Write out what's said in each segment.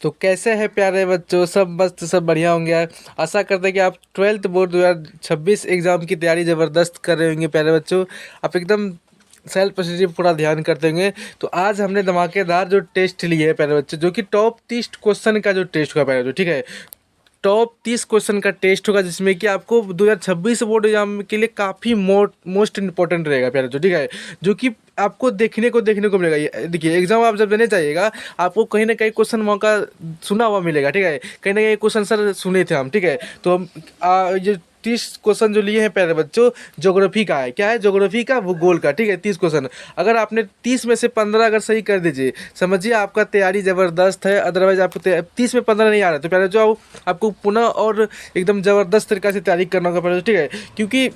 तो कैसे हैं प्यारे बच्चों, सब मस्त, सब बढ़िया होंगे यार। आशा करते हैं कि आप 12th बोर्ड 2026 एग्ज़ाम की तैयारी ज़बरदस्त कर रहे होंगे प्यारे बच्चों। आप एकदम सेल्फ पॉजिटिव पूरा ध्यान करते होंगे। तो आज हमने धमाकेदार जो टेस्ट लिए है प्यारे बच्चों, जो कि टॉप 30 क्वेश्चन का जो टेस्ट होगा प्यारे बच्चों, ठीक है। टॉप 30 क्वेश्चन का टेस्ट होगा, जिसमें कि आपको 2026 बोर्ड एग्जाम के लिए काफ़ी मोस्ट इंपॉर्टेंट रहेगा प्यारे बच्चों, ठीक है। जो कि आपको देखने को मिलेगा। ये देखिए, एग्जाम आप जब देने जाइएगा, आपको कहीं ना कहीं क्वेश्चन मौका सुना हुआ मिलेगा, ठीक है। कहीं ना कहीं क्वेश्चन सर सुने थे हम, ठीक है। तो हम ये 30 क्वेश्चन जो लिए हैं प्यारे बच्चों, ज्योग्राफी का है, क्या है, ज्योग्राफी का, भूगोल का, ठीक है। 30 क्वेश्चन, अगर आपने 30 में से 15 अगर सही कर दीजिए, समझिए आपका तैयारी ज़बरदस्त है। अदरवाइज आपको 30 में 15 नहीं आ रहा है, तो प्यारे जो आपको पुनः और एकदम ज़बरदस्त तरीक़े से तैयारी करना होगा प्यारे, ठीक है। क्योंकि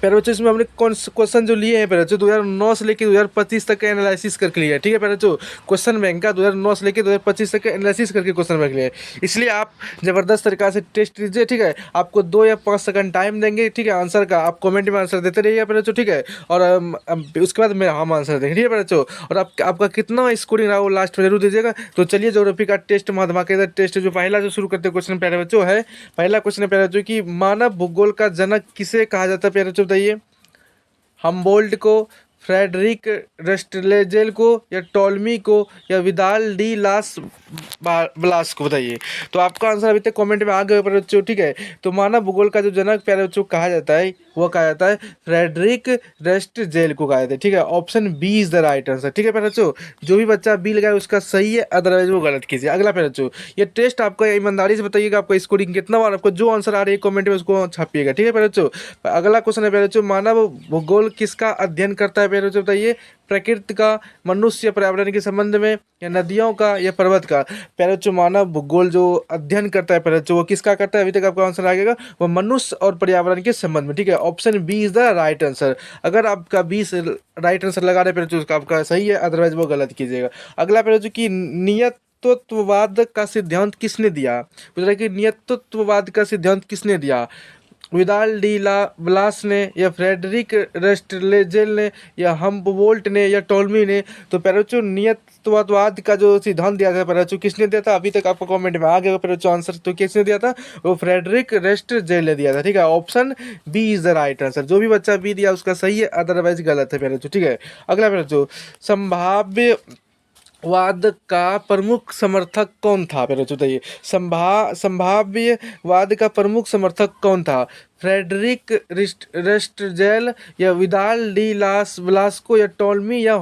प्यारे बच्चों, इसमें हमने कौन क्वेश्चन जो लिए हैं प्यारे बच्चों, 2009 से लेकर 2025 तक का एनालिसिस करके लिया है, ठीक है प्यारे बच्चों। क्वेश्चन बैंक का 2009 से लेकर 2025 तक का एनालिसिस करके क्वेश्चन बैंक लिया है। इसलिए आप ज़बरदस्त तरीक़ा से टेस्ट लीजिए, ठीक है। आपको 2 या 5 सेकंड टाइम देंगे, ठीक है, आंसर का। आप कमेंट में आंसर देते रहिए प्यारे बच्चों, ठीक है। और उसके बाद हम आंसर देंगे, ठीक है प्यारे बच्चों। और आपका कितना स्कोरिंग रहा वो लास्ट में जरूर दीजिएगा। तो चलिए, ज्योग्राफी का टेस्ट, धमाकेदार टेस्ट, जो पहला जो शुरू करते हैं क्वेश्चन प्यारे बच्चों है। पहला क्वेश्चन है प्यारे बच्चों कि मानव भूगोल का जनक किसे कहा जाता है प्यारे बच्चों, बताइए। हमबोल्ट को, फ्रेडरिक रस्टलेजेल को, या टॉलमी को, या विदाल डी लास ब्लास को, बताइए। तो आपका आंसर अभी तक कमेंट में आ गया प्यारे बच्चों, ठीक है। तो मानव भूगोल का जो जनक प्यारे बच्चों कहा जाता है, वो कहा जाता है फ्रेडरिक रस्टजेल को कहा जाता है, ठीक है। Option B is the right answer, ठीक है प्यारे बच्चों। जो भी बच्चा बी लगाए उसका सही है, अदरवाइज वो गलत कीजिए। अगला प्यारे बच्चों, ये टेस्ट आपका ईमानदारी से बताइएगा, आपका स्कोरिंग कितना बार, आपको जो आंसर आ रही है कमेंट में उसको छापिएगा, ठीक है प्यारे बच्चों। अगला क्वेश्चन है प्यारे बच्चों, मानव भूगोल किसका अध्ययन करता है प्यारे बच्चों, बताइए। प्रकृति का, मनुष्य पर्यावरण के संबंध में, या नदियों का, या पर्वत का। प्यारे बच्चों, मानव भूगोल जो अध्ययन करता है प्यारे बच्चों, वो किसका करता है, अभी तक आपका आंसर आ गया, वो मनुष्य और पर्यावरण के संबंध में, ठीक है। Option B is the right answer. अगर आपका बी राइट आंसर लगा रहे प्यारे बच्चों, उसका आपका सही है, अदरवाइज वो गलत कीजिएगा। अगला प्यारे बच्चों की नियतत्ववाद का सिद्धांत किसने दिया। पूछ रहा है कि नियतत्ववाद का सिद्धांत किसने दिया। विदाल डी ला ब्लास ने, या फ्रेडरिक रस्टलेजेल ने, या हम्बोल्ट ने, या टॉलमी ने। तो पैराचू नियतवाद का जो सिद्धांत दिया था पैराचू किसने दिया था, अभी तक आपको कमेंट में आ गया पैराचू आंसर। तो किसने दिया था, वो फ्रेडरिक रस्टलेजेल ने दिया था, ठीक है। Option B is the right answer. जो भी बच्चा बी दिया उसका सही है, अदरवाइज गलत है पैराचू, ठीक है। अगला पैराचू, संभाव्य वाद का प्रमुख समर्थक कौन था, पहले तो बताइए। संभाव्यवाद का प्रमुख समर्थक कौन था। फ्रेडरिक रस्टजेल, या विदाल डी लास ब्लास्को, या टॉलमी, या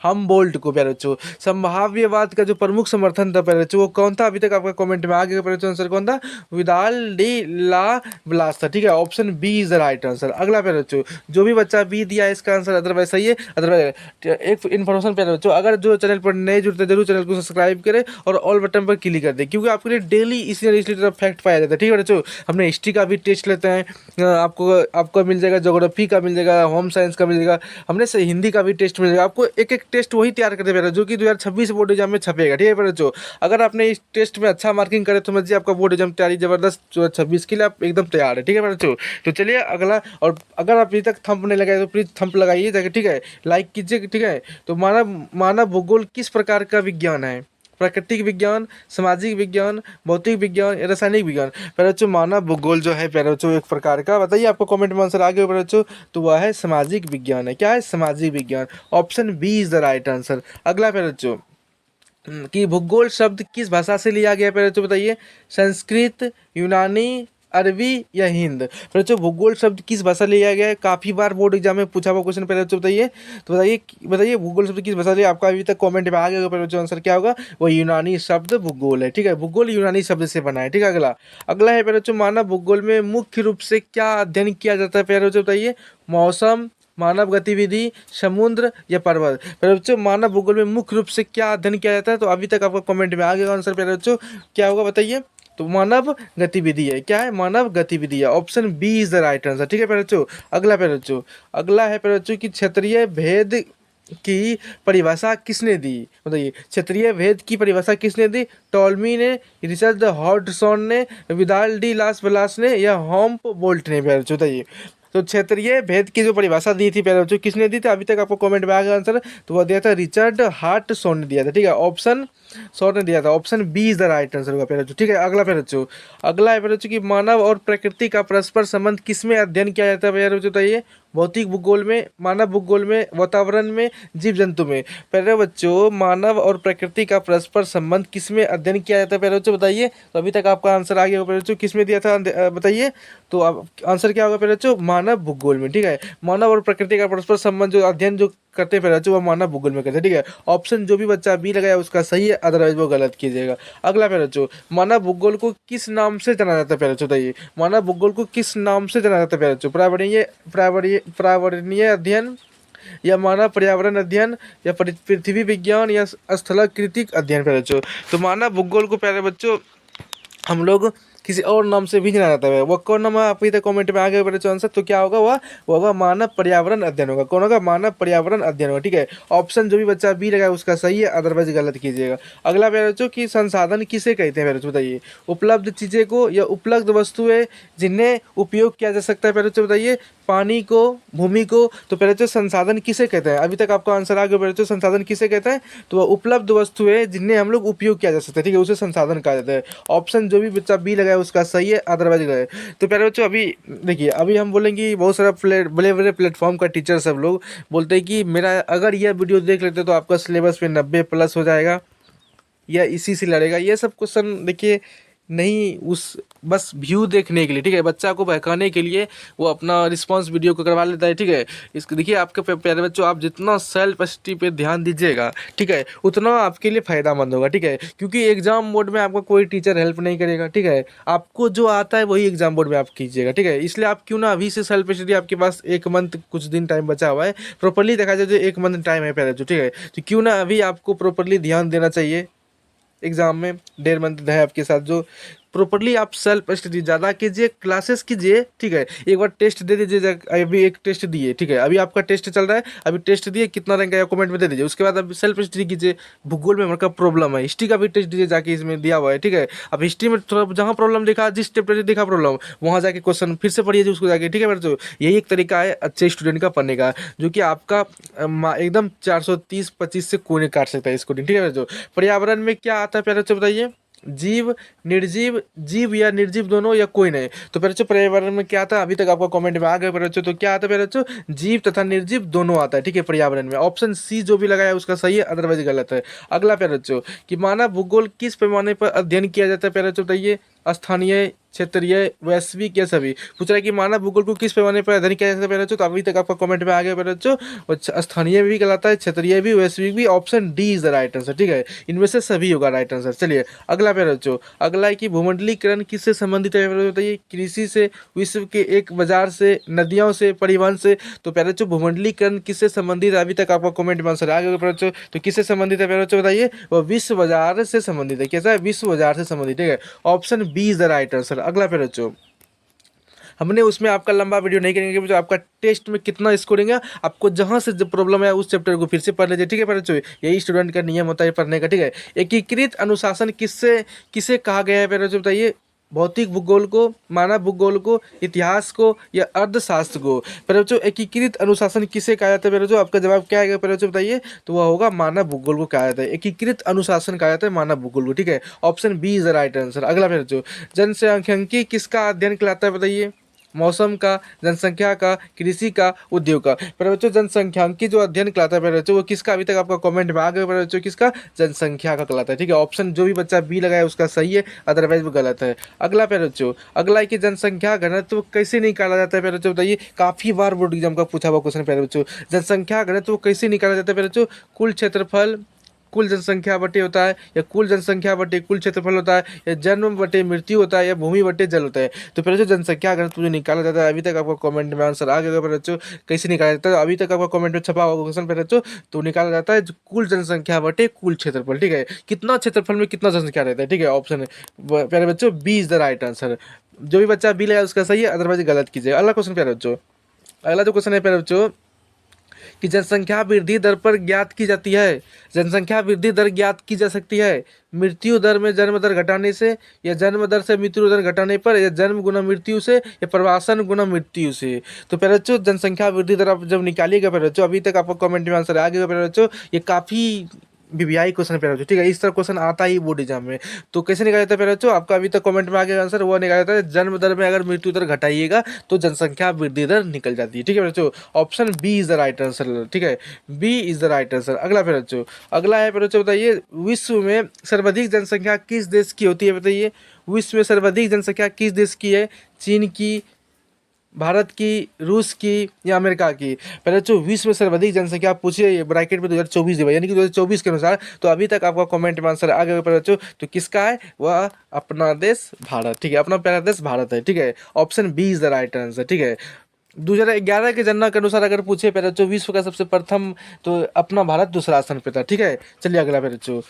हमबोल्ट को। प्यारे बच्चों, संभाव्यवाद का जो प्रमुख समर्थन था प्यारे बच्चों, वो कौन था, अभी तक आपका कमेंट में आ गया प्यारे बच्चों, आंसर कौन था, विदाल डी ला ब्लास था, ठीक है। Option B is the right answer. अगला प्यारे बच्चों, जो भी बच्चा बी दिया है इसका आंसर अदरवाइज सही है, अदरवाइज एक इन्फॉर्मेशन प्यारे बच्चों, अगर जो चैनल पर नए जुड़ते जरूर चैनल को सब्सक्राइब करें और ऑल बटन पर क्लिक कर दें, क्योंकि आपके लिए डेली इसी तरह फैक्ट पाया जाता है, ठीक है बच्चों। हमने हिस्ट्री का भी टेस्ट लेते हैं, आपको आपको मिल जाएगा, ज्योग्राफी का मिल जाएगा, होम साइंस का मिल जाएगा, हमने से हिंदी का भी टेस्ट मिल जाएगा। आपको एक एक टेस्ट वही तैयार करते हैं जो कि 2026 बोर्ड एग्जाम में छपेगा, ठीक है बच्चों। अगर आपने इस टेस्ट में अच्छा मार्किंग करे तो समझिए आपका बोर्ड एग्जाम तैयारी जबरदस्त 2026 के लिए आप एकदम तैयार है, ठीक है बच्चों। तो चलिए अगला, और अगर आप अभी तक थंप नहीं लगाए तो प्लीज थंप लगाइए जाके, ठीक है, लाइक कीजिए, ठीक है। तो मानव भूगोल किस प्रकार का विज्ञान है। प्राकृतिक विज्ञान, सामाजिक विज्ञान, भौतिक विज्ञान, या रासायनिक विज्ञान। प्यारे बच्चों, मानव भूगोल जो है प्यारे बच्चों एक प्रकार का, बताइए आपको कमेंट में आंसर आ गया प्यारे बच्चों, तो वह है सामाजिक विज्ञान है। क्या है, सामाजिक विज्ञान। Option B is the right answer. अगला प्यारे बच्चों, कि भूगोल शब्द किस भाषा से लिया गया प्यारे बच्चों, बताइए। संस्कृत, यूनानी, अरबी, या हिंद। प्यारे बच्चों, भूगोल शब्द किस भाषा लिया गया है, काफी बार बोर्ड एग्जाम में पूछा हुआ क्वेश्चन प्यारे बच्चों, बताइए। तो बताइए बताइए भूगोल शब्द किस भाषा से, आपका अभी तक कमेंट में आ गया प्यारे बच्चों, आंसर क्या होगा, वो यूनानी शब्द भूगोल है, ठीक है। भूगोल यूनानी शब्द से बना है, ठीक है। अगला अगला है प्यारे बच्चों, मानव भूगोल में मुख्य रूप से क्या अध्ययन किया जाता है प्यारे बच्चों, बताइए। मौसम, मानव गतिविधि, समुद्र, या पर्वत। प्यारे बच्चों, मानव भूगोल में मुख्य रूप से क्या अध्ययन किया जाता है, तो अभी तक आपका कमेंट में आ गया आंसर प्यारे बच्चों, क्या होगा बताइए। तो मानव गतिविधि है, क्या है, मानव गतिविधि है। Option B is the right answer, ठीक है प्यारे बच्चों। अगला प्यारे बच्चों, अगला है प्यारे बच्चों कि क्षेत्रीय भेद की परिभाषा किसने दी, बताइए। क्षेत्रीय भेद की परिभाषा किसने दी। टॉलमी ने, रिचर्ड हॉडसन ने, विदाल डी लास ब्लास ने, या होम्प बोल्ट ने, प्यारे बच्चों बताइए। तो क्षेत्रीय भेद की जो परिभाषा दी थी प्यारे बच्चों, किसने दी थी? अभी तक आपको कमेंट में आ गया आंसर, तो वह दिया था रिचर्ड हार्ट शॉ ने दिया था। ठीक है, ऑप्शन शॉ ने दिया था, option B is the right answer होगा प्यारे बच्चों। ठीक है, अगला प्यारे बच्चों, अगला है प्यारे बच्चों कि मानव और प्रकृति का परस्पर संबंध किसमें अध्ययन किया जाता है प्यारे बच्चों? बताइए। भौतिक भूगोल में, मानव भूगोल में, वातावरण में, जीव जंतु में। प्यारे बच्चों, मानव और प्रकृति का परस्पर संबंध किसमें अध्ययन किया जाता है प्यारे बच्चों? बताइए। तो अभी तक आपका आंसर आ गया होगा प्यारे बच्चों, किसमें दिया था बताइए। तो अब आंसर क्या होगा प्यारे बच्चों? मानव भूगोल में। ठीक है, मानव और प्रकृति का परस्पर संबंध जो अध्ययन जो करते हैं प्यारे बच्चों, वो मानव भूगोल में करते हैं। ठीक है, ऑप्शन जो भी बच्चा बी लगाया उसका सही है, अदरवाइज वो गलत कीजिएगा। अगला प्यारे बच्चों, मानव भूगोल को किस नाम से जाना जाता है प्यारे बच्चों? बताइए, मानव भूगोल को किस नाम से जाना जाता है प्यारे बच्चों? पर्यावरणीय अध्ययन, या मानव पर्यावरण अध्ययन, या पृथ्वी विज्ञान, या स्थलाकृतिक अध्ययन प्यारे बच्चों। तो मानव भूगोल को प्यारे बच्चों हम लोग किसी और नाम से भी जाना जाता है। वह कौन नाम है? आप इधर कमेंट में आगे बढ़े आंसर, तो क्या होगा? वह होगा मानव पर्यावरण अध्ययन होगा। कौन होगा? मानव पर्यावरण अध्ययन होगा। ठीक है, ऑप्शन जो भी बच्चा बी लगाए उसका सही है, अदरवाइज गलत कीजिएगा। अगला प्यारे बच्चों कि संसाधन किसे कहते हैं प्यारे बच्चों? बताइए। उपलब्ध चीजें को या उपलब्ध वस्तुएं जिन्हें उपयोग किया जा सकता है प्यारे बच्चों? बताइए। पानी को, भूमि को। तो प्यारे बच्चों संसाधन किसे कहते हैं? अभी तक आपका आंसर आ गया प्यारे बच्चों, संसाधन किसे कहते हैं? तो वह उपलब्ध वस्तुएं जिन्हें हम लोग उपयोग किया जा सकता है। ठीक है, उसे संसाधन कहा जाता है। ऑप्शन जो भी बच्चा बी लगाए उसका सही है, अदरवाइज गलत है। तो प्यारे बच्चों अभी देखिए, अभी हम बोलेंगे बहुत सारा बड़े बड़े प्लेटफॉर्म का टीचर सब लोग बोलते हैं कि मेरा अगर यह वीडियो देख लेते तो आपका सिलेबस पे 90+ हो जाएगा, या इसी से लड़ेगा। ये सब क्वेश्चन देखिए नहीं, उस बस व्यू देखने के लिए, ठीक है, बच्चा को बहकाने के लिए वो अपना रिस्पांस वीडियो को करवा लेता है। ठीक है, इसको देखिए आपके प्यारे बच्चों, आप जितना सेल्फ स्टडी पे ध्यान दीजिएगा, ठीक है, उतना आपके लिए फायदामंद होगा। ठीक है, क्योंकि एग्जाम मोड में आपको कोई टीचर हेल्प नहीं करेगा। ठीक है, आपको जो आता है वही एग्जाम बोर्ड में आप कीजिएगा। ठीक है, इसलिए आप क्यों ना अभी से सेल्फ स्टडी, आपके पास 1 मंथ कुछ दिन टाइम बचा हुआ है, प्रॉपरली देखा जाए तो 1 मंथ टाइम है प्यारे बच्चों। ठीक है, तो क्यों ना अभी आपको प्रॉपरली ध्यान देना चाहिए। एग्जाम में 1.5 मंथ है आपके साथ, जो प्रॉपरली आप सेल्फ स्टडी ज़्यादा कीजिए, क्लासेस कीजिए। ठीक है, एक बार टेस्ट दे दीजिए। अभी एक टेस्ट दिए, ठीक है, अभी आपका टेस्ट चल रहा है, अभी टेस्ट दिए, कितना रैंक आया कमेंट में दे दीजिए। उसके बाद अब सेल्फ स्टडी कीजिए। भूगोल में हमारा प्रॉब्लम है, हिस्ट्री का भी टेस्ट दीजिए जाके, इसमें दिया हुआ है। ठीक है, अब हिस्ट्री में थोड़ा जहाँ प्रॉब्लम दिखा, जिस चैप्टर से दिखा प्रॉब्लम, वहाँ जाके क्वेश्चन फिर से पढ़िए उसको जाके। ठीक है बच्चों, यही एक तरीका है अच्छे स्टूडेंट का पढ़ने का, जो कि आपका एकदम 430-25 से कोई नहीं काट सकता है इसको। ठीक है बच्चों, पर्यावरण में क्या आता है प्यारे बच्चों? बताइए। जीव, निर्जीव, जीव या निर्जीव दोनों, या कोई नहीं। तो प्यारे बच्चों पर्यावरण में क्या आता है? अभी तक आपको कमेंट में आ गए प्यारे बच्चों, तो क्या आता है प्यारे बच्चों? जीव तथा निर्जीव दोनों आता है। ठीक है, पर्यावरण में ऑप्शन सी जो भी लगाया है उसका सही है, अदरवाइज गलत है। अगला प्यारे बच्चों कि मानव भूगोल किस पैमाने पर अध्ययन किया जाता है प्यारे बच्चों? बताइए। स्थानीय, क्षेत्रीय, वैश्विक, या सभी। पूछ रहा है कि मानव भूगोल को किस पैमाने पर अध्ययन किया जाता है प्यारे बच्चों? तो अभी तक आपका कमेंट में आ गया प्यारे बच्चों, स्थानीय भी कहलाता है, क्षेत्रीय भी, वैश्विक भी। Option D is the right answer. ठीक है, इनमें से सभी होगा राइट आंसर। चलिए अगला प्यारे बच्चों, अगला है कि भूमंडलीकरण किससे संबंधित है? बताइए। कृषि से, विश्व के एक बाजार से, नदियों से, परिवहन से। तो प्यारे बच्चों भूमंडलीकरण किससे संबंधित है? अभी तक आपका कमेंट में आंसर आ गया प्यारे बच्चों, तो किससे संबंधित है प्यारे बच्चों? बताइए। वह विश्व बाजार से संबंधित है। कैसा है? विश्व बाजार से संबंधित। ठीक है, option B is the right answer. अगला प्यारे बच्चों, हमने उसमें आपका लंबा वीडियो नहीं करेंगे कि आपका टेस्ट में कितना स्कोरिंग है, आपको जहां से जो प्रॉब्लम है उस चैप्टर को फिर से पढ़ लीजिए। ठीक है बच्चों, यही स्टूडेंट का नियम होता है पढ़ने का। ठीक है, एकीकृत अनुशासन किससे किसे कहा गया है बच्चों? बताइए। भौतिक भूगोल को, मानव भूगोल को, इतिहास को, या अर्थशास्त्र को? पर बच्चों एकीकृत अनुशासन किसे कहा जाता है बच्चों? आपका जवाब क्या आएगा बच्चों? बताइए। तो वह होगा मानव भूगोल को कहा जाता है, एकीकृत अनुशासन कहा जाता है मानव भूगोल को। ठीक है, option B is the right answer. अगला बच्चों, जनसांख्यिकी किसका अध्ययन कहलाता है? बताइए। मौसम का, जनसंख्या का, कृषि का, उद्योग का? पर बच्चों जनसंख्यांकी जो अध्ययन कहलाता है पर बच्चों, वो किसका? अभी तक आपका कमेंट में आ गया पर बच्चों, किसका? जनसंख्या का कहलाता है। ठीक है, ऑप्शन जो भी बच्चा बी लगाया उसका सही है, अदरवाइज वो गलत है। अगला पर बच्चों, अगला है कि जनसंख्या घनत्व कैसे निकाला जाता है पर बच्चों? बताइए। काफी बार बोर्ड एग्जाम का पूछा हुआ क्वेश्चन पर बच्चों, जनसंख्या घनत्व कैसे निकाला जाता है पर बच्चों? कुल क्षेत्रफल, कुल जनसंख्या बटे होता है, या कुल जनसंख्या बटे कुल क्षेत्रफल होता है, या जन्म बटे मृत्यु होता है, या भूमि बटे जल होता है? तो फिर जो जनसंख्या घनत्व जो निकाला जाता है, अभी तक आपको कमेंट में आंसर आ गया बच्चों, कैसे निकाला जाता है? अभी तक आपका कमेंट में छपा हुआ क्वेश्चन पर बच्चों, तो निकाला जाता है कुल जनसंख्या बटे कुल क्षेत्रफल। ठीक है, कितना क्षेत्रफल में कितना जनसंख्या रहता है? ठीक है, ऑप्शन प्यारे बच्चों B is the right answer. जो भी बच्चा बी लगाया उसका सही है, अदरवाइज गलत कीजिए। अगला क्वेश्चन प्यारे बच्चों, अगला जो क्वेश्चन है प्यारे बच्चों कि जनसंख्या वृद्धि दर पर ज्ञात की जाती है। जनसंख्या वृद्धि दर ज्ञात की जा सकती है मृत्यु दर में जन्म दर घटाने से, या जन्म दर से मृत्यु दर घटाने पर, या जन्म गुना मृत्यु से, या प्रवासन गुना मृत्यु से। तो प्यारे बच्चों, जनसंख्या वृद्धि दर आप जब निकालिएगा प्यारे बच्चों, अभी तक आपको कमेंट में आंसर आ गया प्यारे बच्चों, ये काफ़ी वीवीआई क्वेश्चन प्यारे बच्चों, ठीक है, इस तरह क्वेश्चन आता ही बोर्ड एग्जाम में। तो कैसे निकाला जाता है प्यारे बच्चों, आपका अभी तक कमेंट में आ गया आंसर, वो निकाला जाता है जन्म दर में अगर मृत्यु दर घटाइएगा तो जनसंख्या वृद्धि दर निकल जाती है, ठीक है बच्चों। Option B is the right answer, ठीक है, B is the right answer. अगला प्यारे बच्चों, अगला है प्यारे बच्चों, बताइए विश्व में सर्वाधिक जनसंख्या किस देश की होती है, बताइए विश्व में सर्वाधिक जनसंख्या किस देश की है, चीन की, भारत की, रूस की, या अमेरिका की। पहले जो विश्व में सर्वाधिक जनसंख्या आप पूछिए, ये ब्रैकेट में 2024 दिया, यानी कि 2024 के अनुसार। तो अभी तक आपका कमेंट में आंसर आ गया पहले बच्चों, तो किसका है वह, अपना देश भारत, ठीक है, अपना प्यारा देश भारत है, ठीक है। Option B is the right answer, ठीक है। 2011 के जनगणना के अनुसार अगर पूछे पहले बच्चों विश्व का सबसे प्रथम, तो अपना भारत दूसरा स्थान पे था, ठीक है। चलिए अगला पहले बच्चों,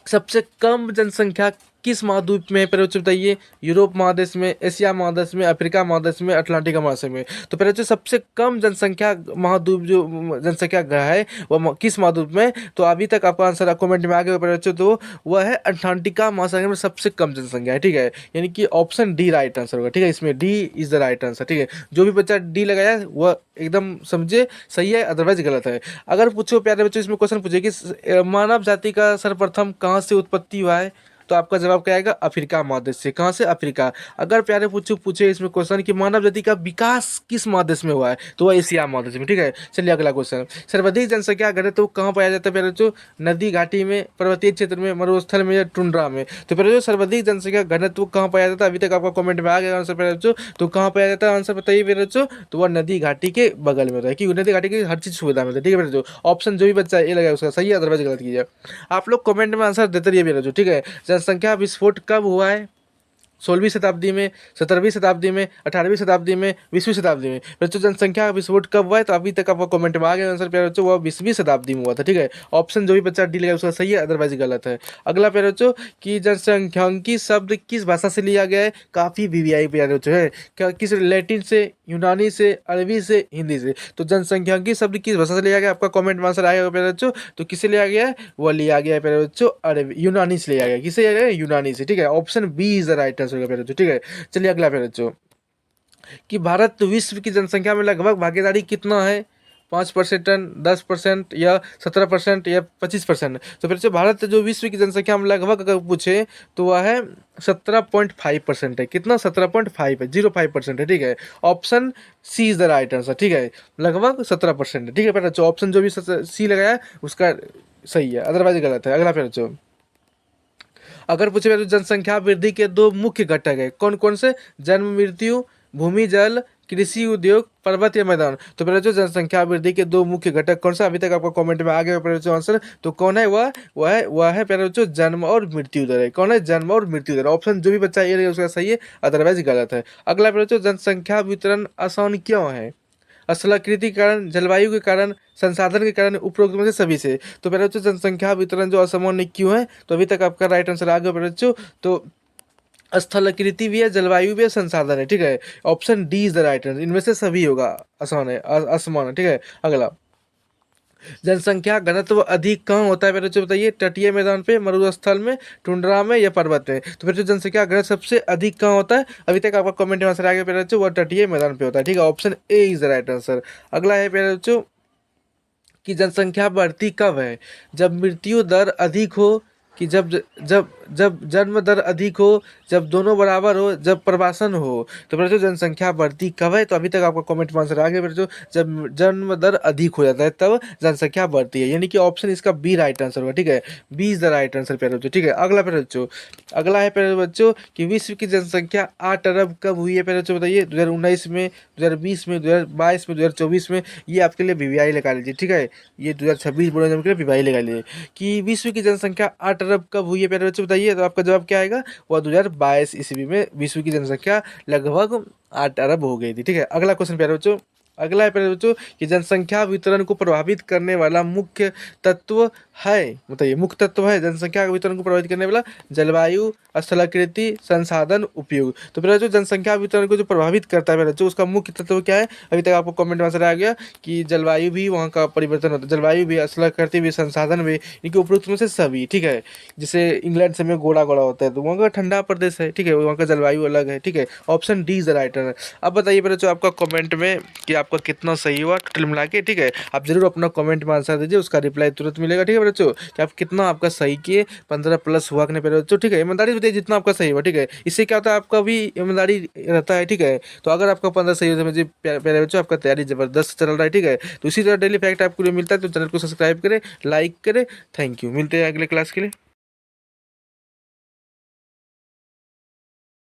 सबसे कम जनसंख्या किस महाद्वीप में है पहले बच्चों बताइए, यूरोप महादेश में, एशिया महादेश में, अफ्रीका महादेश में, अटलांटिक महादेश में। तो पहले बच्चों सबसे कम जनसंख्या महाद्वीप जो जनसंख्या ग्रह है वह किस महाद्वीप में, तो अभी तक आपका आंसर कमेंट में आ गया पहले बच्चों, तो वह है अंटार्कटिका महासागर में सबसे कम जनसंख्या है, ठीक है, यानी कि ऑप्शन डी राइट आंसर होगा, ठीक है, इसमें D is the right answer, ठीक है। जो भी बच्चा डी लगाया वह एकदम समझे सही है, अदरवाइज गलत है। अगर पूछो प्यारे बच्चों, इसमें क्वेश्चन पूछे कि मानव जाति का सर्वप्रथम कहाँ से उत्पत्ति हुआ है, तो आपका जवाब क्या आएगा, अफ्रीका महादेश से। कहाँ से, अफ्रीका। अगर प्यारे पूछे इसमें क्वेश्चन कि मानव जाति का विकास किस महादेश में हुआ है, तो वह एशिया महादेश में, ठीक है। चलिए अगला क्वेश्चन, सर्वाधिक जनसंख्या घनत्व कहाँ पाया जाता है प्यारे बच्चों, नदी घाटी में, पर्वतीय क्षेत्र में, मरुस्थल में, या टुंड्रा में। तो प्यारे बच्चों सर्वाधिक जनसंख्या घनत्व कहाँ पाया जाता है, अभी तक आपका कमेंट में आ गया आंसर प्यारे बच्चों, तो कहाँ पाया जाता है आंसर बताइए प्यारे बच्चों, तो वह नदी घाटी के बगल में होता है, क्योंकि नदी घाटी की हर चीज़ सुविधा में होती है, ठीक है प्यारे बच्चों। ऑप्शन जो भी बच्चा ये लगा उसका सही है, अदरवाइज गलत कीजिए। आप लोग कमेंट में आंसर देते रहिए प्यारे बच्चों, ठीक है। जनसंख्या विस्फोट कब हुआ है, 16वीं शताब्दी में, 17वीं शताब्दी में, 18वीं शताब्दी में, 20वीं शताब्दी में। बच्चों जनसंख्या का विस्फोट कब हुआ है, तो अभी तक आपको कमेंट में आ गया आंसर प्यारे बच्चों, वह 20वीं शताब्दी में हुआ था, ठीक है। ऑप्शन जो भी बच्चा डी लगा उसका सही है, अदरवाइज गलत है। अगला प्यारे बच्चों कि जनसंख्यांकी शब्द किस भाषा से लिया गया है, काफ़ी वीवीआई प्यारे बच्चों है, क्या किस, लैटिन से, यूनानी से, अरबी से, हिंदी से। तो जनसंख्यांकी शब्द किस भाषा से लिया गया, आपका कमेंट में आंसर आएगा प्यारे बच्चों, तो किसे लिया गया है, वह लिया गया है प्यारे बच्चों अरबी, यूनानी से लिया गया, किसे लिया गया है, यूनानी से, ठीक है। Option B is the right answer होगा प्यारे बच्चों, ठीक है। चलिए अगला प्यारे बच्चों कि भारत विश्व की जनसंख्या में लगभग भागीदारी कितना है, 5%, 10%, या 17%, या 25%। तो फिर से भारत जो विश्व की जनसंख्या में लगभग अगर पूछे तो वह है 17.5% है, कितना, 17.5 है, 0.5% है, ठीक है। Option C is the right answer, ठीक है, लगभग 17% है, ठीक है। फिर ऑप्शन जो भी सी लगाया उसका सही है, अदरवाइज गलत है। अगला फिर अगर पूछे तो जनसंख्या वृद्धि के दो मुख्य घटक है, कौन कौन से, जन्म मृत्यु, भूमि जल, कृषि उद्योग, पर्वत या मैदान। तो पहले जो जनसंख्या वृद्धि के दो मुख्य घटक कौन सा, अभी तक आपको कमेंट में आ गया पहले जो आंसर, तो कौन है वह है पहले जो जन्म और मृत्यु दर है, कौन है, जन्म और मृत्यु दर। ऑप्शन जो भी बच्चा ये रहेगा उसका सही है, अदरवाइज गलत है। अगला पहले जो जनसंख्या वितरण आसान क्यों है, स्थलाकृति के कारण, जलवायु के कारण, संसाधन के कारण, उपरोक्त में से सभी से। तो पहले बच्चों जनसंख्या वितरण जो असामान्य क्यों है, तो अभी तक आपका राइट आंसर आ गया पहले बच्चों, तो स्थलाकृति भी है, जलवायु भी है, संसाधन है, ठीक है। Option D is the right answer, इनमें से सभी होगा, आसान है, असमान है, ठीक है। अगला, जनसंख्या घनत्व अधिक कहाँ होता है पहले बच्चों बताइए, तटीय मैदान पे, मरुस्थल में, टुंड्रा में, या पर्वत में। तो फिर जो जनसंख्या घनत्व सबसे अधिक कहाँ होता है, अभी तक आपका कमेंट में आंसर आ गया पहले बच्चों, वह तटीय मैदान पे होता है, ठीक है। Option A is the right answer. अगला है पहले बच्चों कि जनसंख्या बढ़ती कब है, जब मृत्यु दर अधिक हो, कि जब जब जब जन्म दर अधिक हो, जब दोनों बराबर हो, जब प्रवासन हो। तो बच्चों जनसंख्या बढ़ती कब है, तो अभी तक आपका कमेंट में आंसर आ गया बच्चों, जब जन्म दर अधिक हो जाता है तब जनसंख्या बढ़ती है, यानी कि ऑप्शन इसका बी राइट आंसर होगा, ठीक है, B is the right answer प्यारे बच्चों, ठीक है। अगला प्यारे बच्चों, अगला है प्यारे बच्चों कि विश्व की जनसंख्या 8 अरब कब हुई है प्यारे बच्चों बताइए, 2019 में, 2020 में, 2022 में, 2024 में। ये आपके लिए वीवीआई लगा लीजिए, ठीक है, ये 2026 बोर्ड एग्जाम के लिए वीवीआई लगा लीजिए कि विश्व की जनसंख्या 8 अरब कब हुई है प्यारे बच्चों बताइए, तो आपका जवाब क्या आएगा, वह 2022 ईस्वी में विश्व की जनसंख्या लगभग 8 अरब हो गई थी, ठीक है। अगला क्वेश्चन प्यारे बच्चों, अगला है प्यारे बच्चों कि जनसंख्या वितरण को प्रभावित करने वाला मुख्य तत्व है, बताइए मुख्य तत्व है जनसंख्या के वितरण को प्रभावित करने वाला जलवायु, स्थलाकृति, संसाधन, उपयोग। तो मेरा जो जनसंख्या वितरण को जो प्रभावित करता है मेरा जो उसका मुख्य तत्व क्या है, अभी तक आपको कमेंट में आंसर आ गया कि जलवायु भी वहाँ का परिवर्तन होता है, जलवायु भी, स्थलाकृति भी, संसाधन भी, इनके उपरोक्त में से सभी, ठीक है। जैसे इंग्लैंड से में गोड़ा गोड़ा होता है तो वहाँ का ठंडा प्रदेश है, ठीक है, वहाँ का जलवायु अलग है, ठीक है। Option D is the right answer. अब बताइए मेरे जो आपका कमेंट में कि आपका कितना सही हुआ टोटल मिला के, ठीक है। आप जरूर अपना कमेंट में आंसर दीजिए, उसका रिप्लाई तुरंत मिलेगा, ठीक है बच्चों, कि आप कितना आपका सही किए, 15 प्लस हुआ कि नहीं मेरे बच्चों, ठीक है। ईमानदारी से बताइए जितना आपका सही हुआ, ठीक है। इससे क्या होता है, आपका भी ईमानदारी रहता है, ठीक है। तो अगर आपका 15 सही होता है मुझे प्यारे बच्चों, आपका तैयारी जबरदस्त चल रहा है, ठीक है। तो इसी तरह डेली फैक्ट आपको लिए मिलता है, तो चैनल को सब्सक्राइब करें, लाइक करें। थैंक यू, मिलते हैं अगले क्लास के लिए।